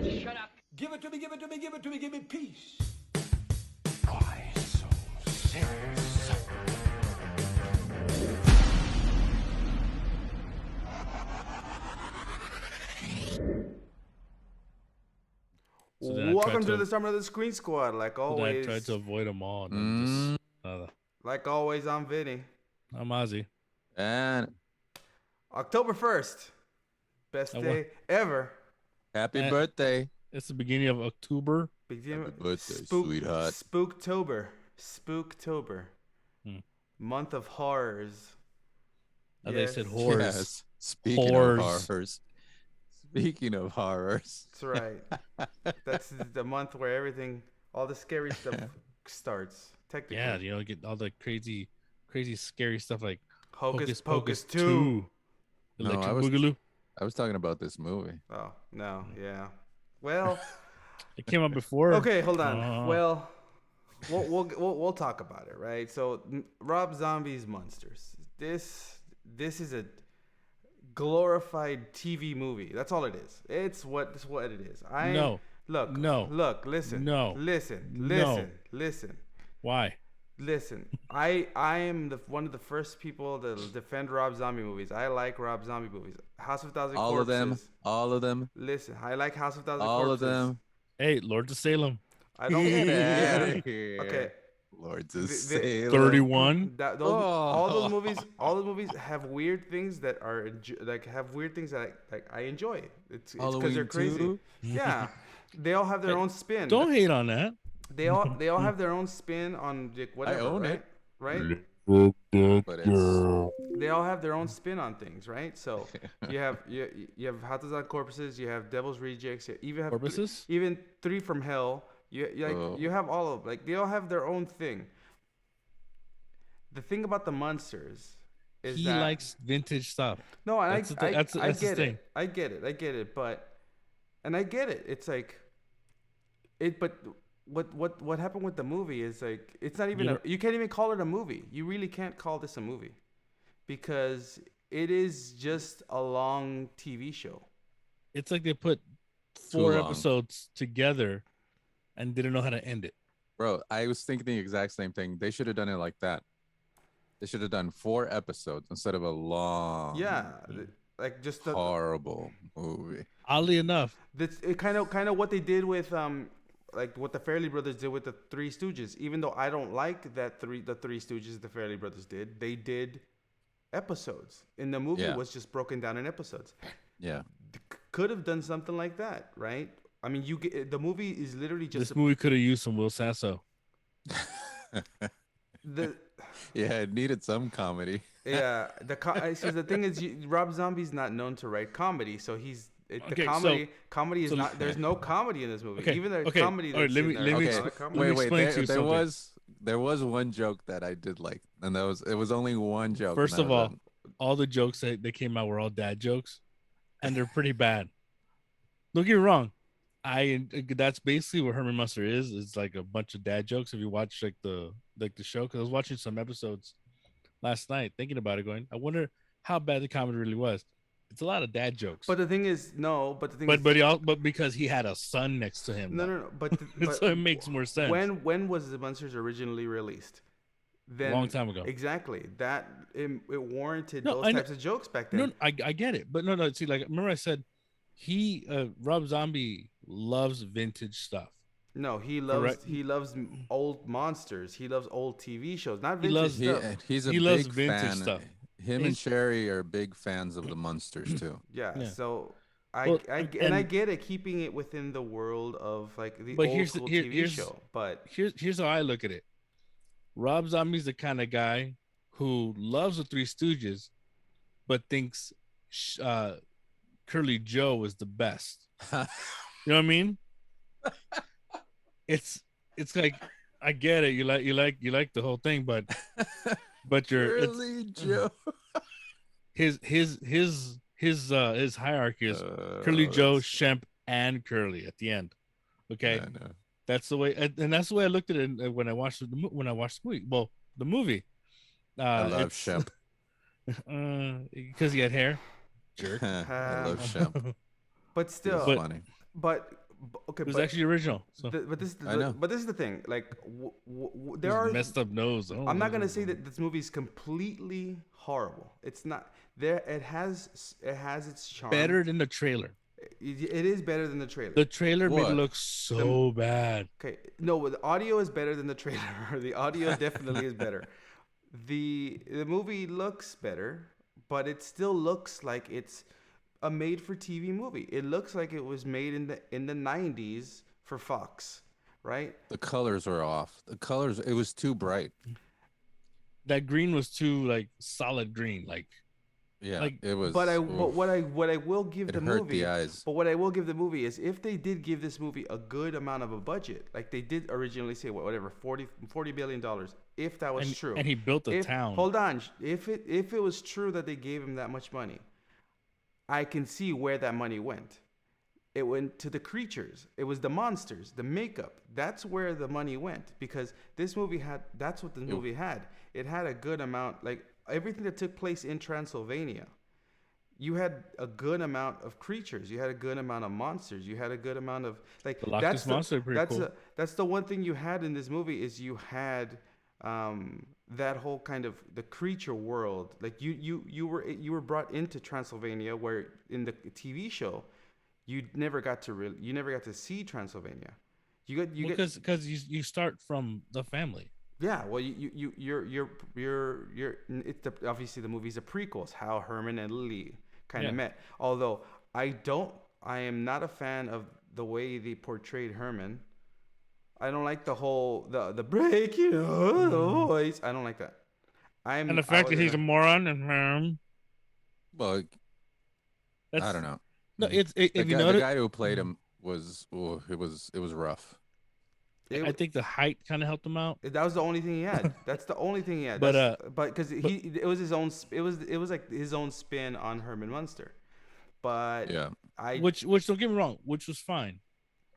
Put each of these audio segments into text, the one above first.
Give it to me, give it to me, give it to me, give me peace. Why so serious? So then Welcome to the Summer of the Screen Squad. Like So then I always, tried to avoid them all. And then like always, I'm Vinny. I'm Ozzy. And October 1st, best day ever. happy birthday. It's the beginning of October. Happy birthday, sweetheart. Spooktober. Month of horrors. They said horrors. Yes. Speaking of horrors. Speaking of horrors. That's right. That's the month where everything, all the scary stuff starts. Technically. Yeah, you know, get all the crazy, scary stuff like Hocus Pocus 2. Electric Boogaloo. I was talking about this movie. Oh, no. Yeah. Well, it came out before. Okay, hold on. Well, we'll talk about it, right? So, Rob Zombie's Munsters. This is a glorified TV movie. That's all it is. It's what it is. Listen. Why? Listen, I am one of the first people to defend Rob Zombie movies. I like Rob Zombie movies. House of Thousand Corpses. All of them. Listen, I like House of Thousand Corpses. All of them. Hey, Lords of Salem. I don't get out of here. Okay. Lords of Salem. 31. All those movies have weird things that are I enjoy. It's because they're crazy. 2? Yeah, they all have their own spin. Don't hate on that. They all have their own spin on whatever. I own it, right? But They all have their own spin on things, right? So you have House of Corpses, you have Devil's Rejects, you even have even Three from Hell. You have all of they all have their own thing. The thing about the Munsters is he likes vintage stuff. No, and that's I get thing. it. I get it, but I get it. It's like it, but. What happened with the movie is it's not even you can't even call it a movie. You really can't call this a movie because it is just a long TV show. It's like they put 4 episodes together and didn't know how to end it. Bro, I was thinking the exact same thing. They should have done it like that. They should have done 4 episodes instead of a long just a horrible movie. Oddly enough, that's kind of what they did with like what the Farrelly brothers did with the Three Stooges. Even though I don't like the Three Stooges the Farrelly brothers did, they did episodes. And the movie was just broken down in episodes. Yeah. Could have done something like that, right? I mean, the movie is literally just... This movie could have used some Will Sasso. It needed some comedy. Yeah. The thing is, Rob Zombie's not known to write comedy, so he's... comedy is not. There's no comedy in this movie. Okay, Even the okay. comedy. All right, let me explain. There was one joke that I did like, and it was only one joke. First of all the jokes that came out were all dad jokes, and they're pretty bad. Don't get me wrong. That's basically what Herman Munster is. It's like a bunch of dad jokes. If you watch the show, because I was watching some episodes last night, thinking about it, going, I wonder how bad the comedy really was. It's a lot of dad jokes. But the thing is, but because he had a son next to him. No. But so it makes more sense. When was the Munsters originally released? A long time ago. Exactly. That it warranted those types of jokes back then. No, I get it, but no. See, like remember I said, Rob Zombie loves vintage stuff. No, he loves old monsters. He loves old TV shows, not vintage stuff. He's a big fan. Stuff. Him and Sherry are big fans of the Munsters too. Yeah. So I get it, keeping it within the world of like the old school TV show. But here's how I look at it. Rob Zombie's the kind of guy who loves the Three Stooges, but thinks Curly Joe is the best. You know what I mean? It's like I get it. You like the whole thing, but Curly Joe. His hierarchy is Curly Joe, Shemp, and Curly at the end. Okay, that's the way, and that's the way I looked at it when I watched the movie. Well, the movie. I love Shemp because he had hair. Jerk. I love Shemp. But still, funny. But Okay, It was but actually original. So I know. but this is the thing. Like, there his are messed up nose. Oh, I'm not gonna say that this movie is completely horrible. It's not. There, it has its charm. better than the trailer. It is better than the trailer. The trailer made it What? look so bad. Okay, no, the audio is better than the trailer. The audio definitely is better. The movie looks better, but it still looks like it's a made-for-TV movie. It looks like it was made in the 90s for Fox, right? The colors were off. The colors, it was too bright. That green was too like solid green. Like Yeah, Like, it was. But oof. what I will give It the hurt movie, the eyes. but what I will give the movie is if they did give this movie a good amount of a budget, like they did originally say, whatever, $40 billion, if that was true, and he built a town. Hold on, if it was true that they gave him that much money, I can see where that money went. It went to the creatures. It was the monsters, the makeup. That's where the money went because this movie had. That's what the movie had. It had a good amount, like everything that took place in Transylvania. You had a good amount of creatures. You had a good amount of monsters. You had a good amount of like. The Loch Ness Monster are pretty cool. That's the one thing you had in this movie is you had that whole kind of the creature world. Like you were brought into Transylvania, where in the TV show, you never got to see Transylvania. Because you start from the family. Yeah, well, you're obviously the movie's a prequel. It's how Herman and Lily kind of met. Although I am not a fan of the way they portrayed Herman. I don't like the whole the breaking of the voice. I don't like that. And the fact that he's a moron and Well, I don't know. No, the guy who played him was it was rough. I think the height kind of helped him out. That was the only thing he had. That's the only thing he had. But because it was his own. It was like his own spin on Herman Munster. But yeah, which don't get me wrong, which was fine.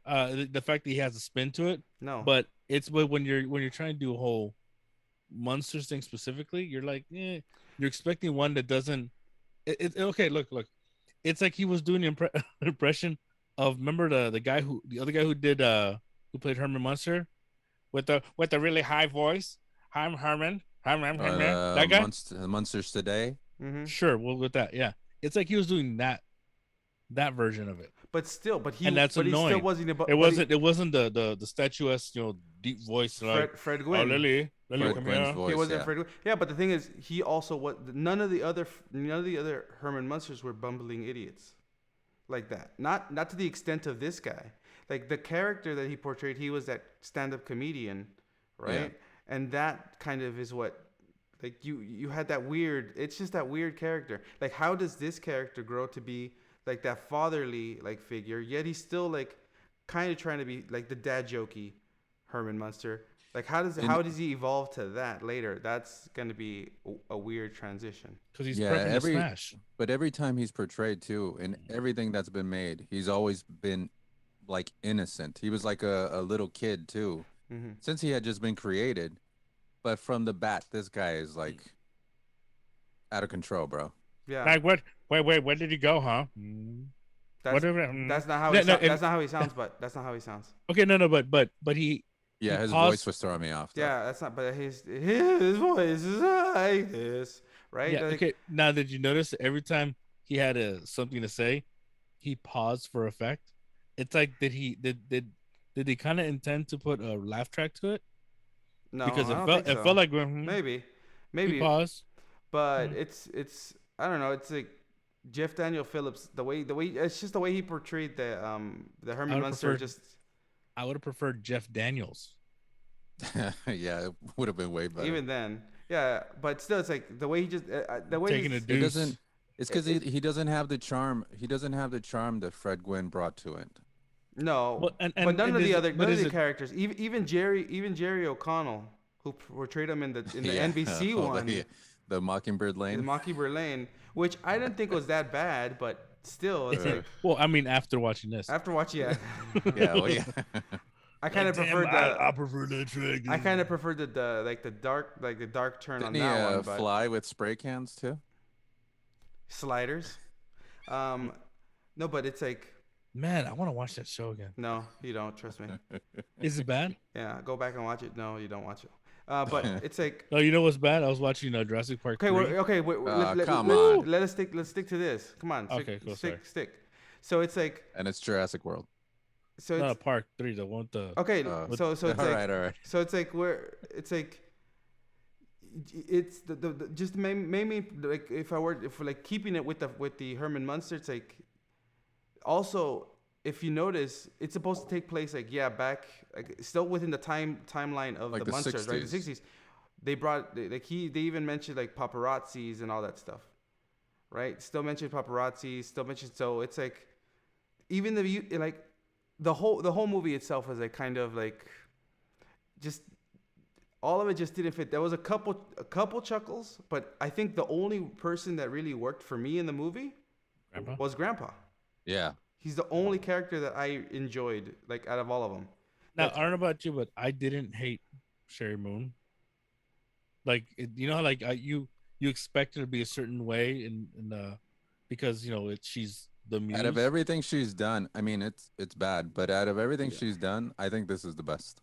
The fact that he has a spin to it. No. But it's when you're trying to do a whole Munsters thing specifically, you're like, you're expecting one that doesn't. Okay, look. It's like he was doing an impression of remember the other guy who did who played Herman Munster with the really high voice. I'm Herman. That guy. Munsters Today. Mm-hmm. Sure, well with that, yeah. It's like he was doing that version of it. But still, and that's annoying. He still wasn't about. It wasn't the statuesque, deep voice like Fred Gwynn. Oh, Lily, Fred Gwynn's voice, he wasn't Fred Gwynn. Yeah, but the thing is, he also was. None of the other Herman Munsters were bumbling idiots, like that. Not to the extent of this guy. Like the character that he portrayed, he was that stand-up comedian, right? Yeah. And that kind of is what, like you had that weird. It's just that weird character. Like how does this character grow to be like that fatherly like figure? Yet he's still like kind of trying to be like the dad jokey Herman Munster. Like how does he evolve to that later? That's gonna be a weird transition. Because he's prepping to smash. But every time he's portrayed too, in everything that's been made, he's always been like innocent. He was like a little kid too, since he had just been created. But from the bat, this guy is like out of control, bro. Yeah. Like what? Wait, where did he go, huh? That's not how that's not how he sounds. But that's not how he sounds. Okay, no, but he. Yeah, his voice was throwing me off. Though. Yeah, that's not. But his voice is like this, right? Yeah. Like, okay. Now, did you notice that every time he had something to say, he paused for effect? It's like did he kind of intend to put a laugh track to it? No, because it felt like maybe he paused. But it's I don't know. It's like Jeff Daniel Phillips. The way it's just the way he portrayed the Herman Munster. I would have preferred Jeff Daniels. Yeah, it would have been way better. Even then, yeah. But still, it's like the way he just the way taking a deuce. It doesn't. It's because he doesn't have the charm. He doesn't have the charm that Fred Gwynn brought to it. No, well, but none of the characters, even Jerry O'Connell, who portrayed him in the NBC one, the Mockingbird Lane. The Mockingbird Lane, which I didn't think was that bad, but still, it's like. Well, I mean, after watching this. Yeah. Yeah, well, yeah. I kind of preferred I prefer that track. I kind of preferred the dark turn Didn't on that one. But fly with spray cans too. Sliders. No, but it's like Man, I want to watch that show again. No, you don't. Trust me. Is it bad? Yeah, go back and watch it. No, you don't watch it. But it's like No, you know what's bad? I was watching Jurassic Park 3. Come on. let's stick to this. Come on. Okay, cool. Stick. So it's like. And it's Jurassic World. So No, it's Park 3. The one with the. okay. So it's like. All right. So it's like it's like. It's the just maybe like if like keeping it with the Herman Munster, it's like. Also, if you notice, it's supposed to take place back still within the timeline of like the Munsters, 60s. right? The 60s. They even mentioned like paparazzis and all that stuff, right? Still mentioned paparazzi. Still mentioned, so it's like even the whole movie itself is like kind of like just all of it just didn't fit. There was a couple chuckles, but I think the only person that really worked for me in the movie was Grandpa. Yeah. He's the only character that I enjoyed, like, out of all of them. Now, I don't know about you, but I didn't hate Sherry Moon. Like, you know how, like, you expect her to be a certain way because, she's the muse. Out of everything she's done, I mean, it's bad, but out of everything she's done, I think this is the best.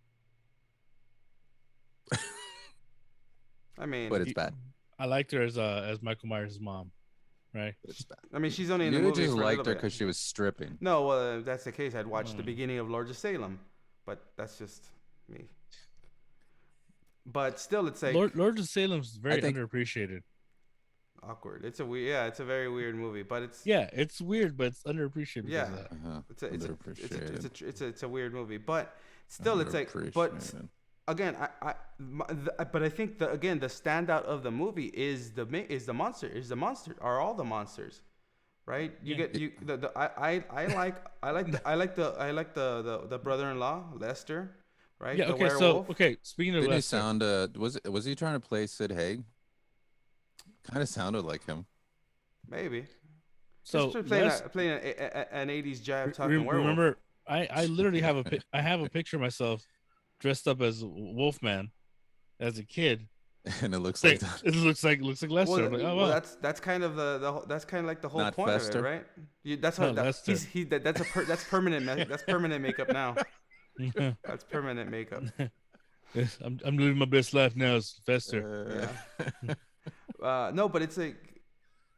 I mean, but it's bad. I liked her as Michael Myers' mom. Right. It's bad. I mean, she's only in the You movie. just for liked her because she was stripping. No, well, that's the case. I'd watched the beginning of Lords of Salem, but that's just me. But still, it's like Lords of Salem's very underappreciated. Awkward. It's a very weird movie, but it's it's weird, but it's underappreciated. Yeah, it's a weird movie, but still, it's like again, but I think the standout of the movie is the monster. Are all the monsters, right? I like the brother-in-law Lester, right? Yeah. The Okay. werewolf. Speaking of Didn't Lester, he sound? Was he trying to play Sid Haig? Kind of sounded like him. Maybe. So just playing an 80s jive talking werewolf. Remember, I literally have a picture of myself dressed up as Wolfman as a kid, and it looks like that. It looks like Lester. Well, that's kind of that's kind of like the whole Not point Fester. of it, right? That's how that's permanent. That's permanent makeup now. That's permanent makeup. Yes, I'm living my best life now as Fester. No, but it's like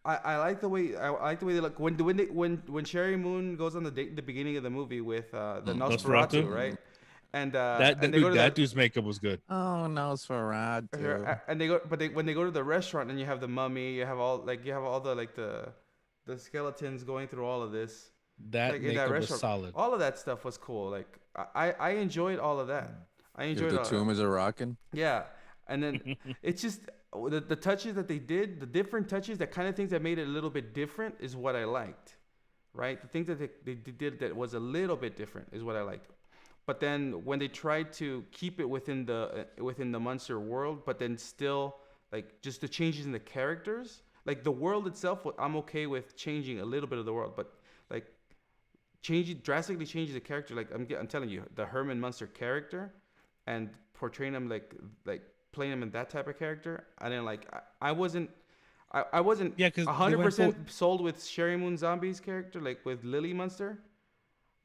I like the way they look when Sherry Moon goes on the date in the beginning of the movie with the Nosferatu, right? And that dude's makeup was good. Oh, Nosferatu. And when they go to the restaurant and you have the mummy, you have all the skeletons going through all of this. That makeup was solid. All of that stuff was cool. Like I enjoyed all of that. I enjoyed the tomb is a rockin'. Yeah, and then it's just the touches that they did, the different touches, that kind of things that made it a little bit different is what I liked, right? The things that they did that was a little bit different is what I liked. But then when they tried to keep it within the Munster world, but then still like just the changes in the characters, like the world itself, I'm okay with changing a little bit of the world, but like drastically changing the character. Like I'm telling you, the Herman Munster character, and portraying him like playing him in that type of character, I didn't like. I wasn't 100% sold with Sherry Moon Zombie's character, like with Lily Munster.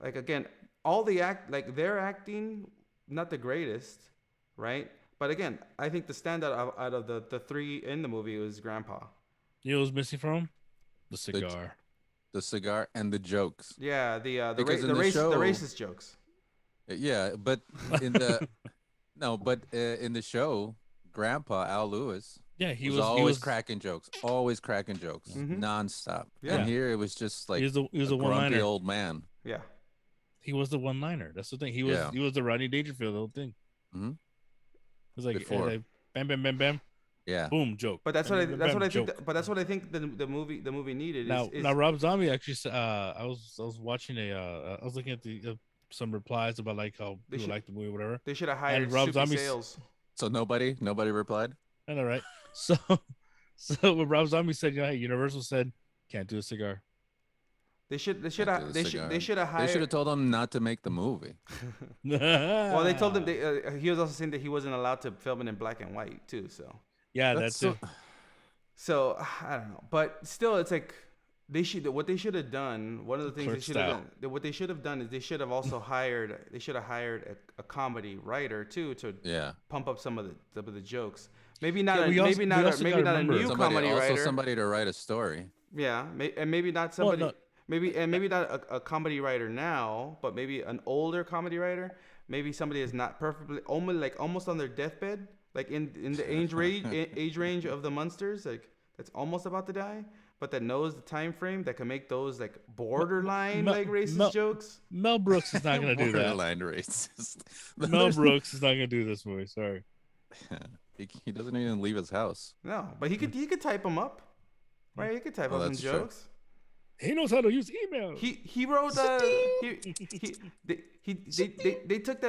Like again, all their acting, not the greatest, right? But again, I think the standout out of the three in the movie was Grandpa. You know what was missing from him? The cigar. The cigar and the jokes. Yeah, the show, racist jokes. Yeah, but in the in the show, Grandpa Al Lewis. Yeah, he was cracking jokes, nonstop. Yeah. And here it was just like he was a grumpy old man. Yeah, he was the one-liner. That's the thing. He was the Rodney Dangerfield, the whole thing. Mm-hmm. It was like bam, bam, bam, bam. Yeah. Boom, joke. But that's what I think the movie needed. Now Rob Zombie actually. I was watching I was looking at some replies about like how people like the movie, whatever. They should have hired Rob Soupy Sales. So nobody replied. I know, right? So when Rob Zombie said, hey, Universal said can't do a cigar. They should have told him not to make the movie. Well, they told him he was also saying that he wasn't allowed to film it in black and white too. So yeah, that's it. So I don't know, but still, it's like they should what they should have done. One of the things Clerk they should have style. done. What they should have done is they should have also hired. They should have hired a comedy writer too to pump up some of the jokes. Maybe not. Yeah, Maybe not a new comedy writer. Somebody to write a story. Yeah, and maybe not somebody. Maybe not a comedy writer now, but maybe an older comedy writer. Maybe somebody is not perfectly almost on their deathbed, like in the age range of the Munsters, like that's almost about to die, but that knows the time frame that can make those like borderline like racist jokes. Mel Brooks is not gonna do that. Borderline racist. Mel Brooks is not gonna do this movie. Sorry. He doesn't even leave his house. No, but he could type them up, right? He could type up some jokes. True. He knows how to use email. He wrote they took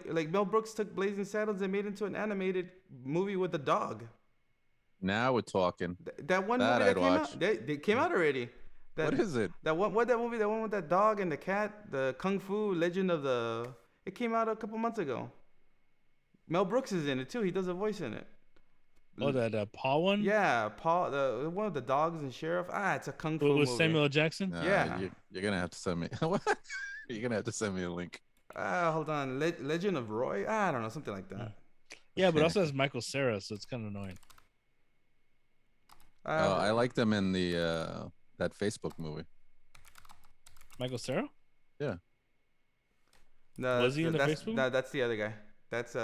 like Mel Brooks took Blazing Saddles and made it into an animated movie with a dog. Now we're talking. That one movie that came out, they came out already. What is it? That one with that dog and the cat, the Kung Fu Legend of the. It came out a couple months ago. Mel Brooks is in it too. He does a voice in it. Oh, that Paw one? Yeah, Paw, the one with the dogs and sheriff. It's a kung fu movie. Samuel L. Jackson? Yeah. You're gonna have to send me. You're gonna have to send me a link. Hold on, Legend of Roy. I don't know, something like that. Yeah, but also has Michael Cera, so it's kind of annoying. I liked him in the that Facebook movie. Michael Cera? Yeah. No, was he in the Facebook? No, that's the other guy. It's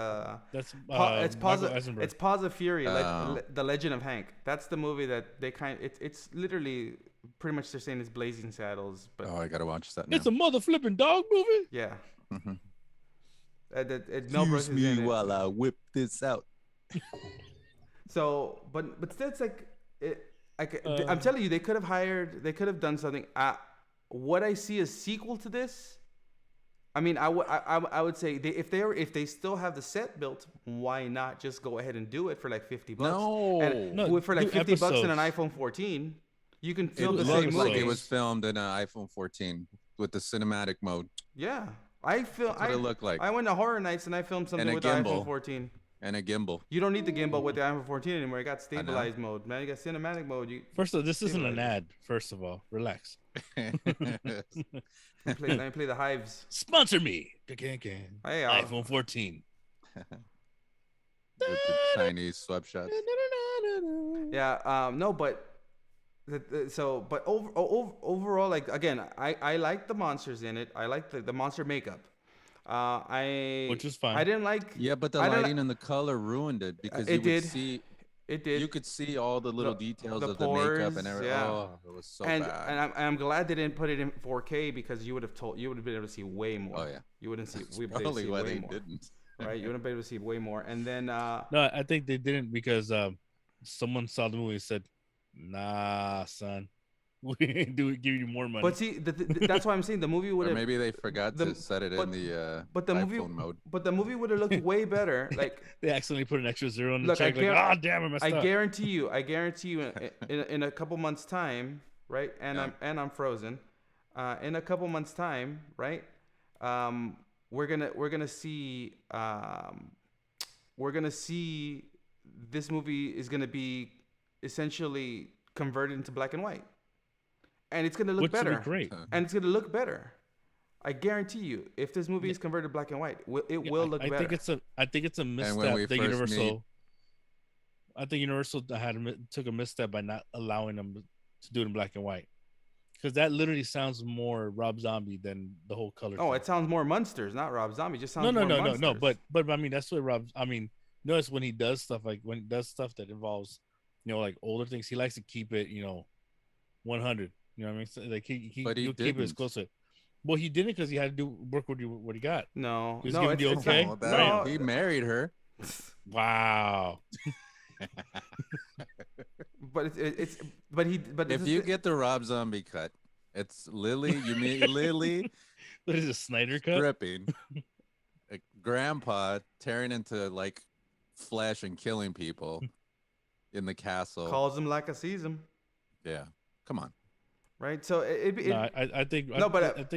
Michael Eisenberg. It's Paws of Fury, the Legend of Hank. That's the movie that they it's literally pretty much they're saying it's Blazing Saddles, but I gotta watch that now. It's a mother flipping dog movie. Yeah. Mm-hmm. Mel Brooks is in it. While I whip this out. So, but still, it's like I'm telling you, they could have done something. What I see as sequel to this. I mean, I would say if they still have the set built, why not just go ahead and do it for like $50? No, for like $50 in an iPhone 14, you can film the same movie. Like it was filmed in an iPhone 14 with the cinematic mode. Yeah, That's what it looked like. I went to Horror Nights and I filmed something with the iPhone 14. And a gimbal. You don't need the gimbal with the iPhone 14 anymore. You got stabilized mode, man. You got cinematic mode. First of all, this isn't an ad. First of all, relax. Let me play the Hives. Sponsor me. Hey, iPhone 14. With the Chinese sweatshots. Yeah. No, but overall, like again, I like the monsters in it. I like the monster makeup. Which is fine. I didn't like. Yeah, but the lighting and the color ruined it because it did. You could see all the little details of pores, the makeup and everything. Yeah. Oh, it was so bad. And I'm glad they didn't put it in 4K because you would have been able to see way more. Oh yeah. You wouldn't see. That's probably why they didn't. Right. You wouldn't be able to see way more. And then. No, I think they didn't because someone saw the movie and said, "Nah, son. We ain't give you more money." But see, that's why I'm saying the movie would have. Maybe they forgot to set it in the iPhone mode. But the movie would have looked way better. Like they accidentally put an extra zero in the check. Like, damn, I messed up. I guarantee you, in a couple months' time, right? And I'm frozen. In a couple months' time, right? We're gonna see this movie is gonna be essentially converted into black and white. And it's gonna look better. Great. And it's gonna look better. I guarantee you, if this movie is converted black and white, it will look better. I think it's a misstep that Universal. I think Universal took a misstep by not allowing them to do it in black and white, because that literally sounds more Rob Zombie than the whole color. Oh, it sounds more Munsters, not Rob Zombie. It just sounds more Munsters. No. But I mean, that's what Rob. I mean, notice when he does stuff that involves, like older things, he likes to keep it, 100. You know what I mean? So, like he'll keep it as close to it. Well, he didn't because he had to do work with what he got. No, he was giving the okay. No, he married her. Wow. But if you get the Rob Zombie cut, it's Lily. You mean Lily? What is a Snyder cut? Stripping. A grandpa tearing into like flesh and killing people in the castle. Calls him like a season. Yeah, come on. Right, so I think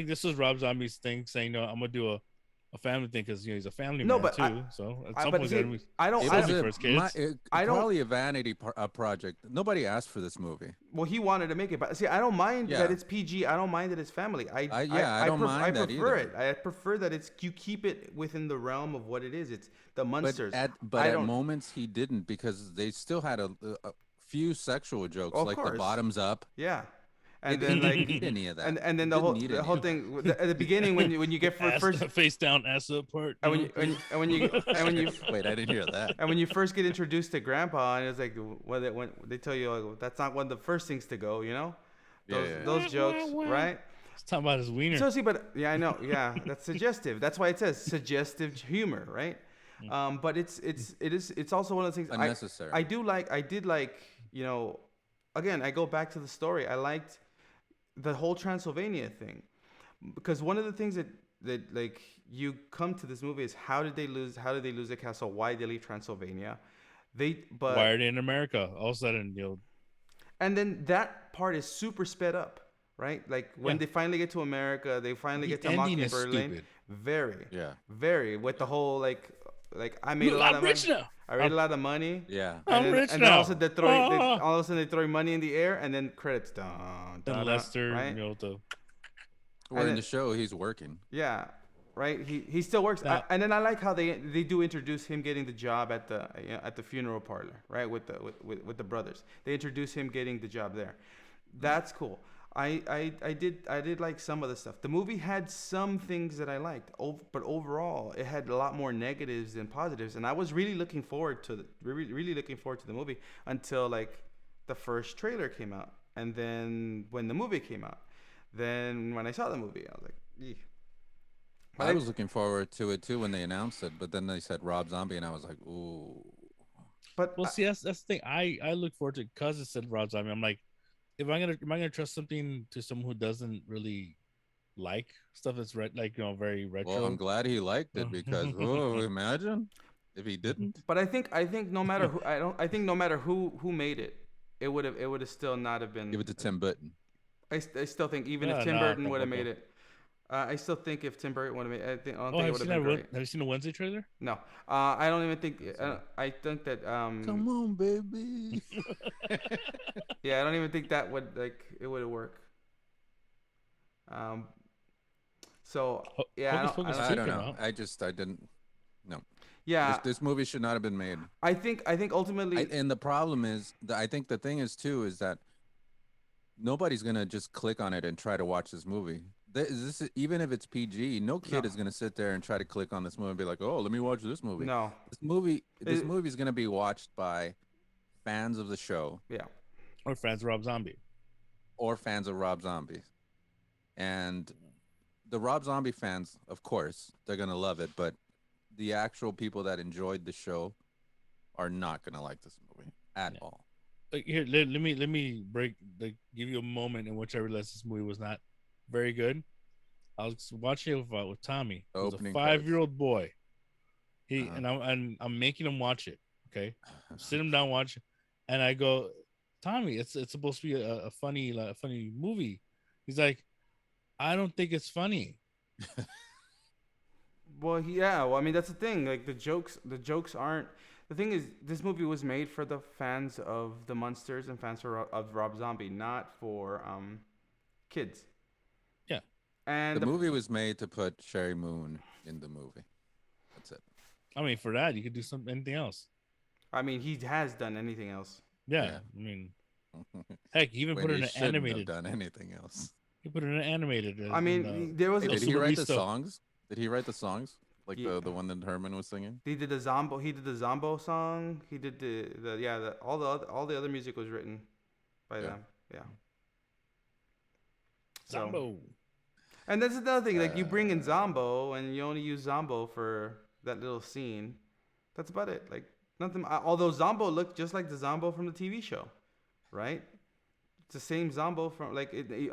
this was Rob Zombie's thing, saying, "No, I'm gonna do a family thing because he's a family No, man but too. So at some but point, see, I don't. It I was don't for his kids. I don't- probably a vanity project. Nobody asked for this movie. well, he wanted to make it, but see, I don't mind Yeah. that it's PG. I don't mind that it's family. I don't mind I that prefer either. it. I prefer that it's you keep it within the realm of what it is. It's the But Munsters. at moments he didn't because they still had a few sexual jokes, Of like the course. bottoms up. Yeah. They And then didn't like need any of that. and then They the didn't need whole any of thing at the beginning when you get first Face down, ass up part. and when you Wait, I didn't hear that. and when you first get introduced to Grandpa and it's like when they tell you like, that's not one of the first things to go, you know, those jokes, right? It's talking about his wiener. So see, but yeah, I know, yeah, that's suggestive. That's why it says suggestive humor, right? But it's also one of the things Unnecessary. I did like, you know, again, I go back to the story. I liked the whole Transylvania thing because one of the things that like you come to this movie is how did they lose the castle? Why did they leave Transylvania? Why are they in America? All of a sudden, you know. And then that part is super sped up, right? Like when they finally get to America, they finally get to Mockingbird Lane. Very with the whole like I made a lot of money. Now. I made a lot of money. Yeah. I'm rich and now. then all of a sudden they throw money in the air and then credits done. And Lester, right? you know, Or in the show, he's working. Yeah, right. He still works. And then I like how they do introduce him getting the job at the funeral parlor, right? With the brothers. They introduce him getting the job there. That's cool. I did like some of the stuff. The movie had some things that I liked, but overall it had a lot more negatives than positives. And I was really looking forward to the movie until like the first trailer came out, and then when the movie came out, then when I saw the movie, I was like, eeh. I was looking forward to it too when they announced it, but then they said Rob Zombie, and I was like, ooh. But see, that's the thing. I look forward to it because it said Rob Zombie. I'm like, am I gonna trust something to someone who doesn't really like stuff that's like, you know, very retro? Well, I'm glad he liked it because imagine if he didn't. But I think no matter who I think no matter who made it, it would have still not have been. Give it to Tim Burton. I still think even if Tim Burton would have made it, I still think if Tim Burton would have made it, I don't think it would have been great. Have you seen the Wednesday trailer? No, I don't even think. I think that. Come on, baby. Yeah, I don't even think that would it would work. So yeah, I don't know. I didn't. No. Yeah. This movie should not have been made. I think ultimately. And the problem is, I think the thing is too is that nobody's gonna just click on it and try to watch this movie. This is, even if it's PG, no kid is gonna sit there and try to click on this movie and be like, "Oh, let me watch this movie." No. This movie is gonna be watched by fans of the show. Yeah. Or fans of Rob Zombie. And the Rob Zombie fans, of course, they're gonna love it, but the actual people that enjoyed the show are not gonna like this movie at all. Like, here, let me give you a moment in which I realized this movie was not very good. I was watching it with Tommy. He was a 5-year-old boy. And I'm making him watch it. Okay, sit him down, watch it, and I go, Tommy, it's supposed to be a funny movie. He's like, I don't think it's funny. Well, yeah. Well, I mean, that's the thing. Like the jokes aren't. The thing is, this movie was made for the fans of the Munsters and fans of Rob Zombie, not for kids. Yeah. And the movie was made to put Sherry Moon in the movie. That's it. I mean, for that, you could do anything else. I mean, he has done anything else. Yeah. I mean, heck, he even put it in an animated. Have done anything else. He put it in an animated. I mean, there was. Did he write the songs? Did he write the songs? Like the one that Herman was singing? He did the Zombo. He did the Zombo song. He did all the other music was written by them. Yeah. Zombo. And that's another thing. Like you bring in Zombo, and you only use Zombo for that little scene. That's about it. Like nothing. Although Zombo looked just like the Zombo from the TV show, right? It's the same Zombo from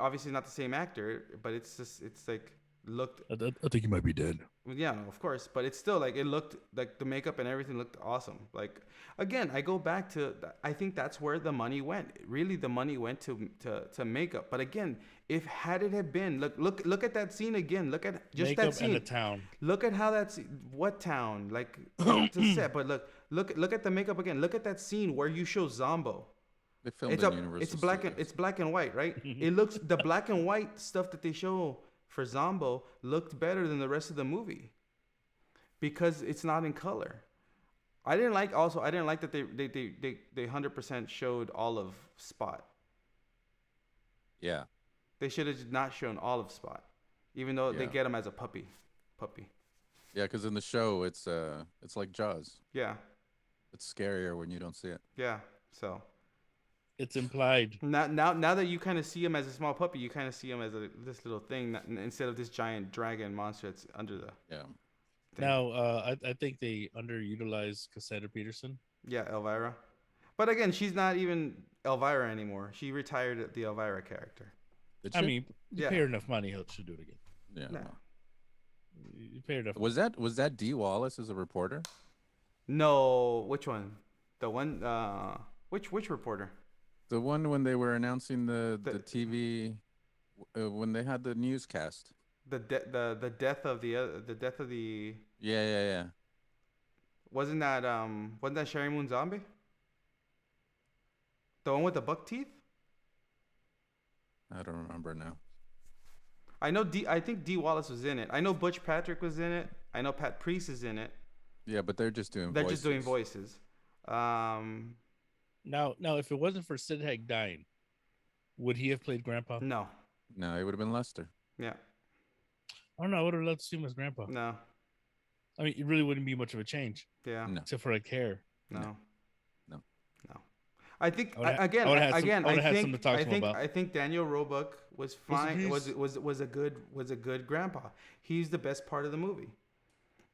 obviously not the same actor, but it's like looked. I think he might be dead. Yeah, no, of course, but it's still like it looked like the makeup and everything looked awesome. Like again, I go back to I think that's where the money went. Really, the money went to makeup. But again, if had it had been look at that scene again. Look at just Makeup that scene. and the town. Look at how that's what town like to set. But look at the makeup again. Look at that scene where you show Zombo. They filmed It's in Universal it's black and white, right? It looks the black and white stuff that they show for Zombo looked better than the rest of the movie because it's not in color. I didn't like that they 100% showed all of Spot. Yeah. They should have not shown all of Spot, even though they get him as a puppy. Yeah, because in the show it's like Jaws. Yeah. It's scarier when you don't see it. Yeah. So. It's implied. Now that you kind of see him as a small puppy, you kind of see him as this little thing instead of this giant dragon monster that's under the. Yeah. Thing. Now, I think they underutilized Cassandra Peterson. Yeah, Elvira. But again, she's not even Elvira anymore. She retired the Elvira character. I mean, you pay her enough money, she'll do it again. Yeah. No. You pay her enough. Was that Dee Wallace as a reporter? No, which one? The one. Which reporter? The one when they were announcing the TV, when they had the newscast. The death of the. Yeah. Wasn't that Sherry Moon Zombie? The one with the buck teeth? I don't remember now. I think Dee Wallace was in it. I know Butch Patrick was in it. I know Pat Priest is in it. Yeah, but they're just doing. They're just doing voices. Now, if it wasn't for Sid Haig dying, would he have played Grandpa? No, it would have been Lester. Yeah. I don't know. I would have loved to see him as Grandpa. No. I mean, it really wouldn't be much of a change. Yeah. No. Except for like hair. No. No. I think I think Daniel Roebuck was fine. Was a good grandpa. He's the best part of the movie.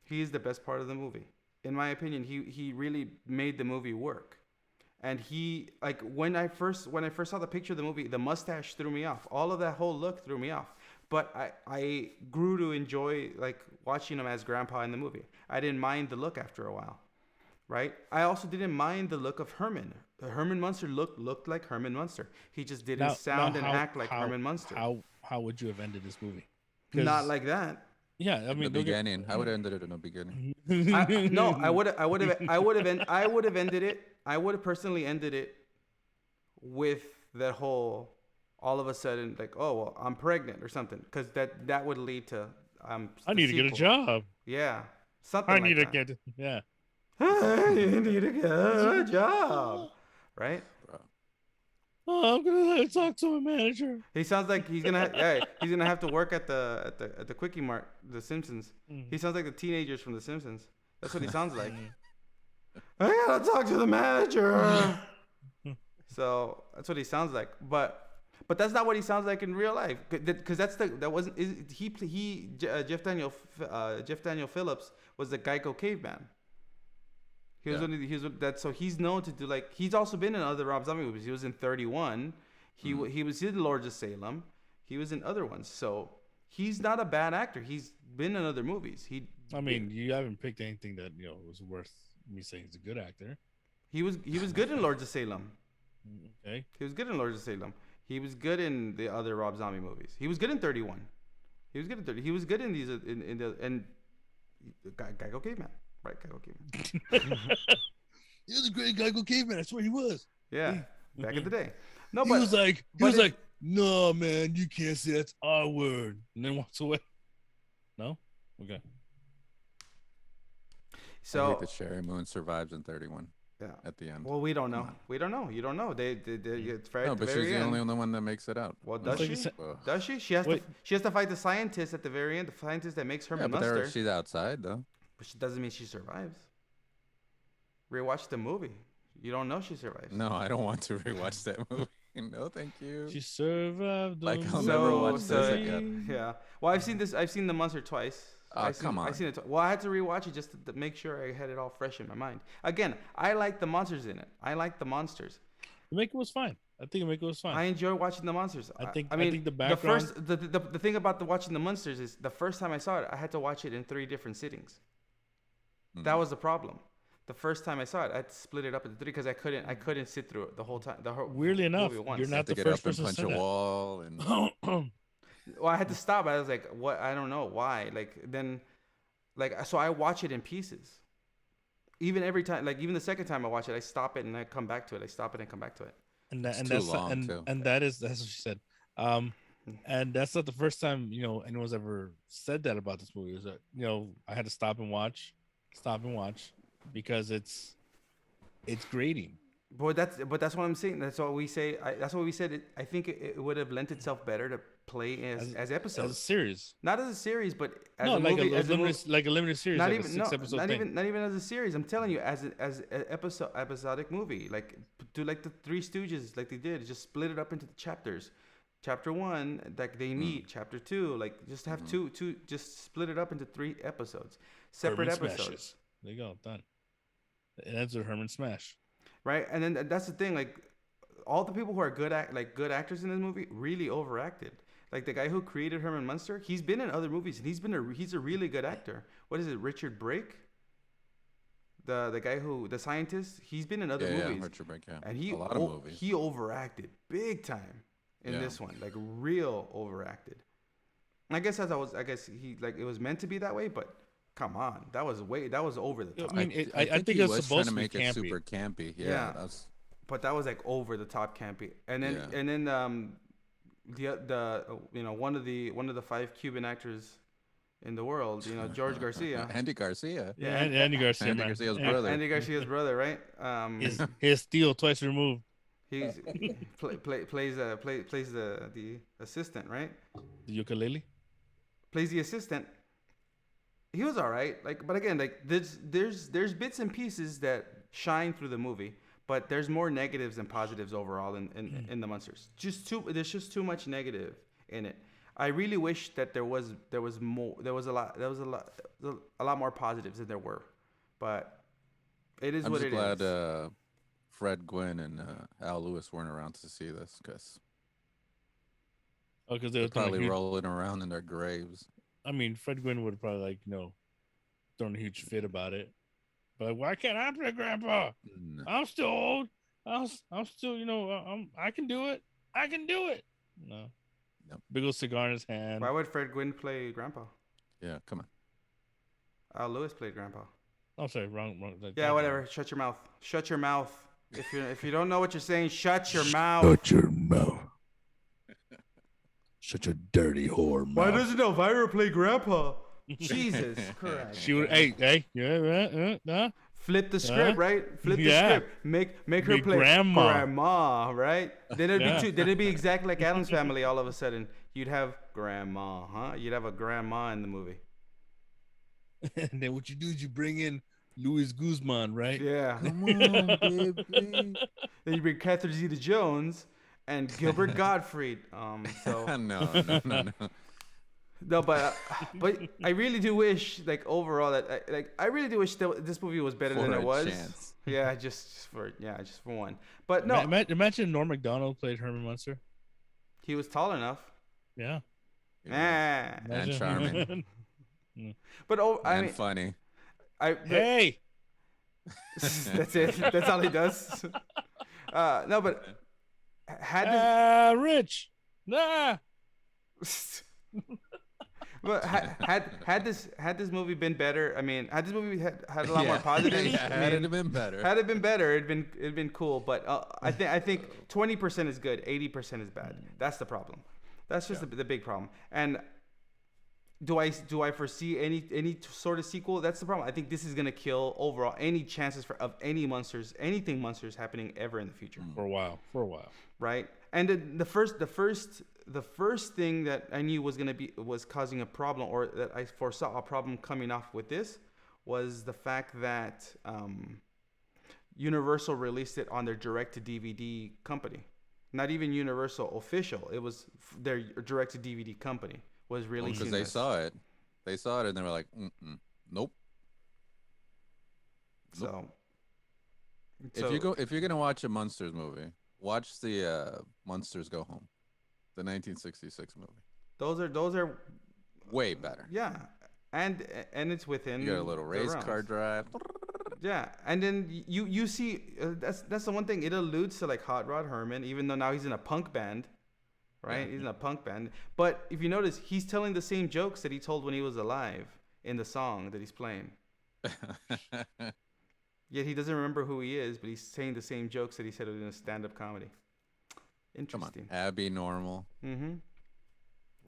He's the best part of the movie. In my opinion, he really made the movie work. And he like when I first saw the picture of the movie, the mustache threw me off. All of that whole look threw me off. But I grew to enjoy like watching him as grandpa in the movie. I didn't mind the look after a while. Right? I also didn't mind the look of Herman. Herman Munster looked like Herman Munster. He just didn't sound and act like Herman Munster. How would you have ended this movie? Not like that. Yeah, I mean, the beginning. I would have ended it in the beginning. I would have ended it. I would have personally ended it with that whole, all of a sudden, like, oh well, I'm pregnant or something, because that would lead to I need to get a job. Yeah, something. I need to get a job, right? Oh, I'm gonna talk to my manager. He sounds like he's gonna have to work at the Quickie Mart, The Simpsons. He sounds like the teenagers from The Simpsons. That's what he sounds like. I gotta talk to the manager. So that's what he sounds like, but that's not what he sounds like in real life. Because Jeff Daniel Phillips was the Geico caveman. So he's known to do like, he's also been in other Rob Zombie movies. He was in 31. He was in Lords of Salem. He was in other ones. So he's not a bad actor. He's been in other movies. You haven't picked anything that was worth me saying he's a good actor. He was good in Lords of Salem. Okay. He was good in Lords of Salem. He was good in the other Rob Zombie movies. He was good in 31. He was good in 30. He was good in these in Geico Caveman. Right, Geico Caveman. He was a great Geico Caveman. I swear he was. Yeah, back in the day. No, he but was like, no, man, you can't say that's our word, and then walks away. No, okay. So I hate that Sherry Moon survives in 31. Yeah. At the end. Well, we don't know. We don't know. You don't know. It's very. No, but she's the only one that makes it out. Well, does she? Does she? She has to fight the scientist at the very end. The scientist that makes Herman Munster. She's outside though. But she doesn't mean she survives. Rewatch the movie. You don't know she survives. No, I don't want to rewatch that movie. No, thank you. She survived. Like I'll never watch this again. Yeah. Well, I've seen The Munster twice. Come on. I've seen it. Well, I had to rewatch it just to make sure I had it all fresh in my mind. Again, I like the monsters in it. I like the monsters. Jamaica was fine. I think Jamaica was fine. I enjoy watching the Munsters. I think the background. The thing about watching the Munsters is the first time I saw it, I had to watch it in 3 different sittings. That was the problem. The first time I saw it, I had to split it up into 3 because I couldn't sit through it the whole time. Weirdly enough, you're not the first person to punch a wall and. Well, I had to stop. I was like, "What? I don't know why." So I watch it in pieces. Even every time, even the second time I watch it, I stop it and I come back to it. I stop it and come back to it. And that's what she said. And that's not the first time anyone's ever said that about this movie. Is that I had to stop and watch because it's grating. But that's what I'm saying. That's what we say. That's what we said. I think it would have lent itself better to play as episodes, as a series. Not as a series, but as a movie, like a limited series. Not even not even as a series. I'm telling you, as an episodic movie. Like do like the Three Stooges, like they did. Just split it up into the chapters. Chapter 1, like they meet. Chapter 2, like just have two. Just split it up into 3 episodes, separate episodes. Smashes. There you go, done. It ends with Herman Smash. Right, and then that's the thing. Like, all the people who are good actors in this movie really overacted. Like the guy who created Herman Munster, he's been in other movies, and he's a really good actor. What is it, Richard Brake? The guy the scientist, he's been in other movies. Yeah, Richard Brake, yeah. And a lot of movies. He overacted big time in this one, like real overacted. I guess he it was meant to be that way, but. Come on, that was over the top. I mean, I think it was supposed to make it super campy. Yeah. But that was like over the top campy. And then one of the 5 Cuban actors in the world, George Garcia. Andy Garcia. Yeah, Andy Garcia. Andy Garcia's brother. Andy Garcia's brother, right? His steel twice removed. He's plays the assistant, right? The ukulele. Plays the assistant. He was all right, but again, there's bits and pieces that shine through the movie, but there's more negatives than positives overall in the Munsters. There's just too much negative in it. I really wish that there was a lot more positives than there were, but it is what it is. I'm just glad Fred Gwynn and Al Lewis weren't around to see this because they're probably rolling around in their graves. I mean, Fred Gwynn would have probably thrown a huge fit about it. But why can't I play Grandpa? No. I'm still old. I'm still, I can do it. I can do it. No. Nope. Big old cigar in his hand. Why would Fred Gwynn play Grandpa? Yeah, come on. Al Lewis played Grandpa. I'm sorry, wrong. Yeah, whatever. Shut your mouth. Shut your mouth. If you don't know what you're saying, shut your mouth. Shut your mouth. Such a dirty whore. Why doesn't Elvira play Grandpa? Jesus Christ. She would. Hey, yeah. Flip the script, right? Flip the script. Make her play grandma, right? Then it'd be exactly like Addams Family. All of a sudden, you'd have grandma, huh? You'd have a grandma in the movie. And then what you do is you bring in Luis Guzman, right? Yeah. Come on, baby. Then you bring Catherine Zeta-Jones. And Gilbert Gottfried. No. No, but I really do wish, overall, that I really do wish that this movie was better than it was. Chance. Yeah, just for one. But no. Imagine Norm Macdonald played Herman Munster. He was tall enough. Yeah. And charming. But funny. Hey. That's it. That's all he does. No, but. Rich. Nah. But had this movie been better, I mean, had this movie had a lot more positives, had it been better. Had it been better, it'd been cool. But I think 20% is good, 80% is bad. That's the problem. That's just the big problem. And do I foresee any sort of sequel? That's the problem. I think this is gonna kill overall any chances of anything Munsters happening ever in the future. For a while. Right. And the first thing that I knew was causing a problem, or that I foresaw a problem coming off with this, was the fact that Universal released it on their direct-to-DVD company. Not even Universal official. It was their direct-to-DVD company was releasing because they saw it. They saw it and they were like, nope. So if you're gonna watch a Munsters movie, Watch the Munsters Go Home, the 1966 movie. Those are Way better. yeah, and it's within. You got a little race car drive. Yeah, and then you see that's the one thing, it alludes to like Hot Rod Herman, even though now he's in a punk band, right? Yeah. He's in a punk band, but if you notice, he's telling the same jokes that he told when he was alive in the song that he's playing. Yet he doesn't remember who he is, but he's saying the same jokes that he said in a stand-up comedy. Interesting. Come on, Abby Normal. Mm-hmm.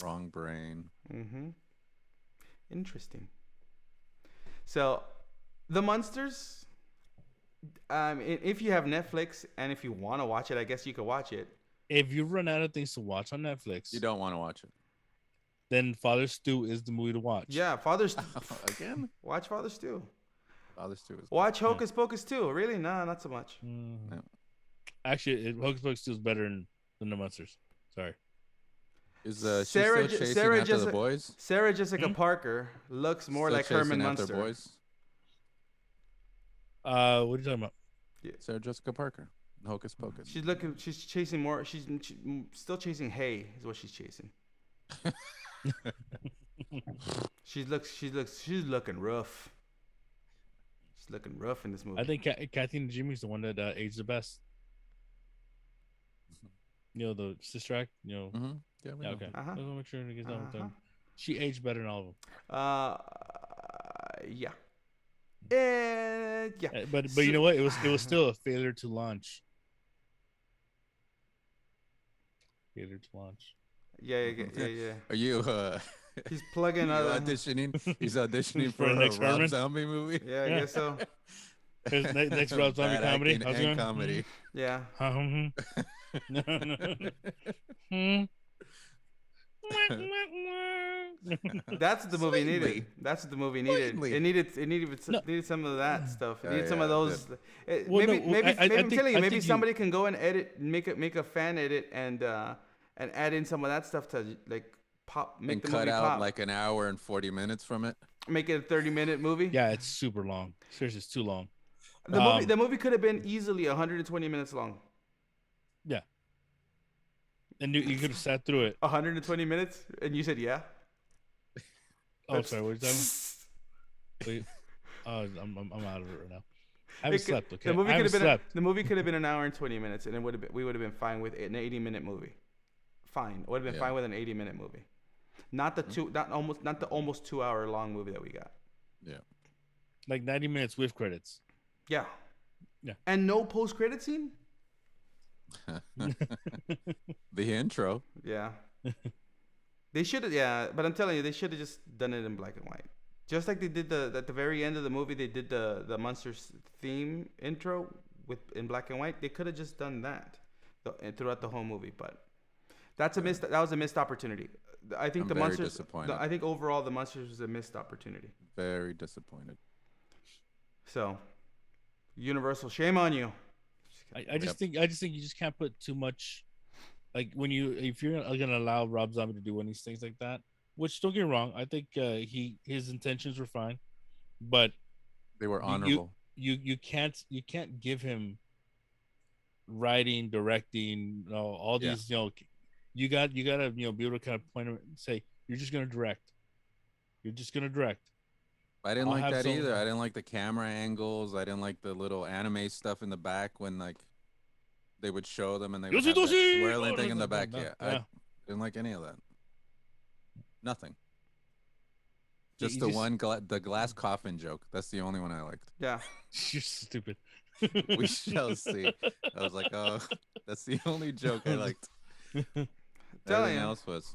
Wrong brain. Mm-hmm. Interesting. So, the Munsters. If you have Netflix and if you want to watch it, I guess you could watch it. If you run out of things to watch on Netflix, You don't want to watch it. then Father Stew is the movie to watch. Yeah, Father Stew. Again? Watch Father Stew. Father Stew is Watch Hocus Pocus too. Really? Nah, not so much. Mhm. Actually, Hocus Pocus 2 is better than the Munsters. Sorry. Is she Sarah still chasing Sarah after the boys? Sarah Jessica Parker looks more Still like Herman chasing after Munster. boys? What are you talking about? Sarah Jessica Parker. Hocus Pocus. She's chasing more. She's still chasing hay. Is what she's chasing. She's looking rough. She's looking rough in this movie. I think Kathy and Jimmy's the one that aged the best. You know, the sister act. You know. Mm-hmm. Yeah, we Yeah, know. okay. Uh-huh. I want to make sure to get that Uh-huh. done. She aged better than all of them. Yeah. Yeah. But you know what? It was still a failure to launch. Failure to launch. Yeah. Are you He's plugging other. auditioning? He's auditioning For for the a next Rob Herman? Zombie movie. Yeah, I guess so. Here's next Rob Zombie Bad comedy. acting How's it and going? comedy. Yeah. That's what the movie needed. Slightly. That's what the movie needed. Slightly. It needed some of that stuff. It needed some of those. Well, Maybe no, I I'm think- telling you, I maybe think somebody can go and edit, make a fan edit, and add in some of that stuff to like make And the cut movie out pop. like an hour and 40 minutes from it. Make it a 30-minute movie. Yeah, it's super long. Seriously, it's too long. The movie could have been easily 120 minutes long. Yeah. And you could have sat through it. 120 minutes, and you said yeah. Oh, sorry. What are you talking about? Wait. I'm out of it right now. I haven't slept. Okay. The movie I could haven't have been slept. the movie could have been an hour and 20 minutes, and we would have been fine with an 80-minute movie. Fine, would have been Yeah. fine with an 80-minute movie, not the almost 2-hour long movie that we got. Yeah. Like 90 minutes with credits. Yeah. Yeah. And no post-credit scene. The intro. Yeah. They should have. Yeah, but I'm telling you, they should have just done it in black and white. Just like they did at the very end of the movie, they did the Munsters theme intro in black and white. They could have just done that throughout the whole movie, but that was a missed opportunity. I think I'm the very Munsters. disappointed. I think overall the Munsters was a missed opportunity. Very disappointed. So, Universal, shame on you. I just think you just can't put too much. Like if you're gonna allow Rob Zombie to do any things like that, which don't get me wrong, I think his intentions were fine, but They were honorable. you can't give him writing, directing, all Yeah. these you gotta be able to kind of point him and say you're just gonna direct. You're just gonna direct. I didn't I'll like have that some- either. I didn't like the camera angles. I didn't like the little anime stuff in the back when like they would show them and they would have that Yoshi-toshi! swirling Oh, thing in the no, back. no, Yeah, yeah. I didn't like any of that. Nothing. You Just the just- the glass coffin joke. That's the only one I liked. Yeah. You're stupid. We shall see. I was like, oh, that's the only joke I liked. Telling Everything you. else was.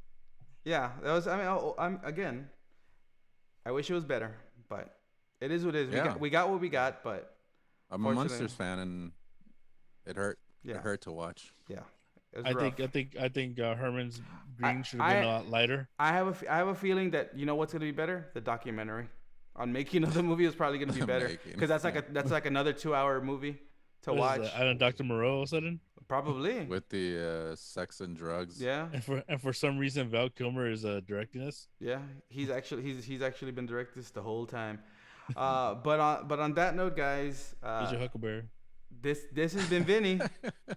Yeah, that was. I mean, I'm again. I wish it was better, but it is what it is. Yeah. We got what we got, but I'm a Fortunately- Munsters fan, and it hurt. Yeah. It hurt to watch. yeah, it was I rough. think Herman's green should have been a lot lighter. I have a feeling that you know what's gonna be better? The documentary on making of the movie is probably gonna be better Making, because that's like another 2-hour movie to What is watch. that? I don't know, Dr. Moreau all of a sudden. Probably. With the sex and drugs. Yeah, And for some reason Val Kilmer is directing this. yeah. He's actually been directing this the whole time. But on that note, guys, He's your Huckleberry. This has been Vinny.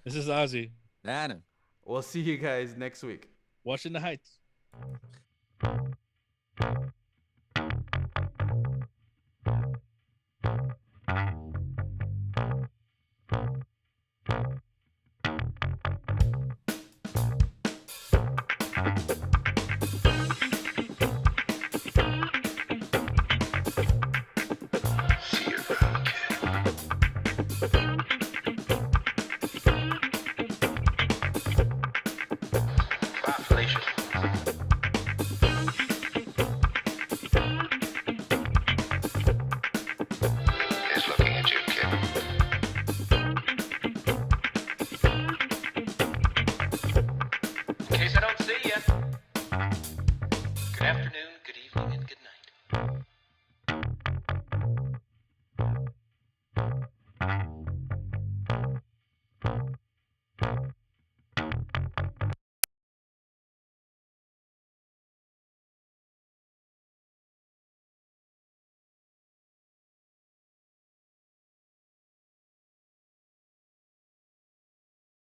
This is Ozzy. Dana. We'll see you guys next week. Watching the Heights. Good afternoon.